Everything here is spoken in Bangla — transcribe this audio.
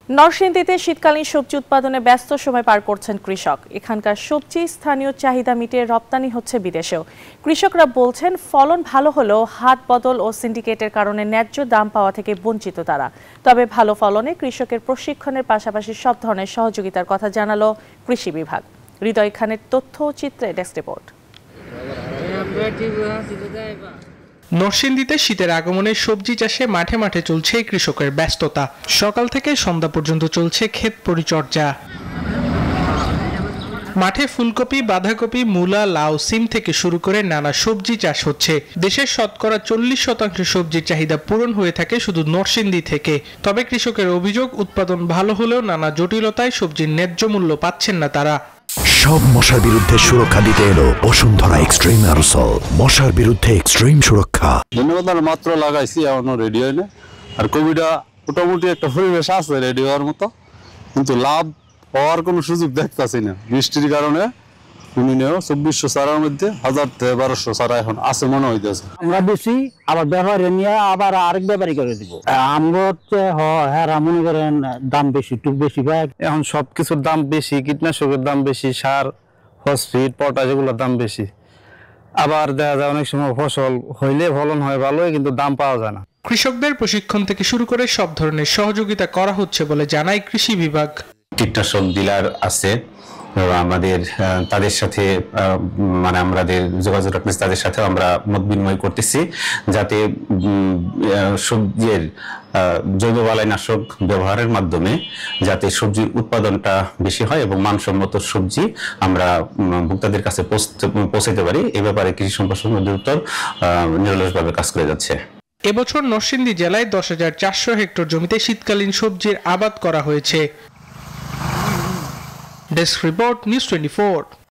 নরসিংদীতে শীতকালীন সবজি উৎপাদনে ব্যস্ত সময় পার করছেন কৃষক। এখানকার সবজি স্থানীয় চাহিদা মিটিয়ে রপ্তানি হচ্ছে বিদেশেও। কৃষকরা বলছেন ফলন ভালো হলেও হাট বদল ও সিন্ডিকেটের কারণে ন্যায্য দাম পাওয়া থেকে বঞ্চিত তারা। তবে ভালো ফলনে কৃষকের প্রশিক্ষণের পাশাপাশি সব ধরনের সহযোগিতার কথা জানালো কৃষি বিভাগ। হৃদয় খানের তথ্য ও চিত্রে ডেস্ক রিপোর্ট। নরসিংদীতে শীতের আগমনে সবজি চাষে মাঠে মাঠে চলছে কৃষকের ব্যস্ততা। সকাল থেকে সন্ধ্যা পর্যন্ত চলছে ক্ষেত পরিচর্যা। মাঠে ফুলকপি, বাঁধাকপি, মূলা, লাউ, সিম থেকে শুরু করে নানা সবজি চাষ হচ্ছে। দেশের শতকরা 40% সবজির চাহিদা পূরণ হয়ে থাকে শুধু নরসিংদী থেকে। তবে কৃষকের অভিযোগ, উৎপাদন ভালো হলেও নানা জটিলতায় সবজির ন্যায্য মূল্য পাচ্ছেন না তারা। সব মশার বিরুদ্ধে সুরক্ষা দিতে এলো বসুন্ধরা এক্সট্রিম অ্যারোসল। মশার বিরুদ্ধে এক্সট্রিম সুরক্ষা। ধন্যবাদ, মাত্র লাগাইছি, এখনো রেডি হয় না। আর কবিটা মোটামুটি একটা পরিবেশ আছে রেডি হওয়ার মতো, কিন্তু লাভ হওয়ার কোনো সুযোগ দেখতেছি না বৃষ্টির কারণে। 2400 চারার মধ্যে 1000 থেকে 1200 চারা এখন আছে মনে হইতেছে। আমরা বেশি আবার ব্যবহারে নিয়ে আবার আরেক ব্যাপারই করে দিব। আমরা হ্যাঁ মনে করেন দাম বেশি, টুক বেশি পায়। এখন সবকিছুর দাম বেশি, কীটনাশকের দাম বেশি, সার, ফসফেট, পটাশ এগুলোর দাম বেশি। আবার দেখা যায় অনেক সময় ফসল হইলে ফলন হয় ভালোই, কিন্তু দাম পাওয়া যায় না। কৃষকদের প্রশিক্ষণ থেকে শুরু করে সব ধরনের সহযোগিতা করা হচ্ছে বলে জানায় কৃষি বিভাগ। কীটনাশক ডিলার আছে, আমাদের তাদের সাথে আমাদের যোগাযোগ রাখতেছি, তাদের সাথে আমরা মত বিনিময় করতেছি যাতে সবজির জৈববালাইনাশক ব্যবহারের মাধ্যমে যাতে সবজির উৎপাদনটা বেশি হয় এবং মানসম্মত সবজি আমরা ভোক্তাদের কাছে পৌঁছাতে পারি। এ ব্যাপারে কৃষি সম্প্রসারণ অধিদপ্তর নিরলসভাবে কাজ করে যাচ্ছে। এবছর নরসিংদী জেলায় 10,400 হেক্টর জমিতে শীতকালীন সবজির আবাদ করা হয়েছে। Desk report, news 24।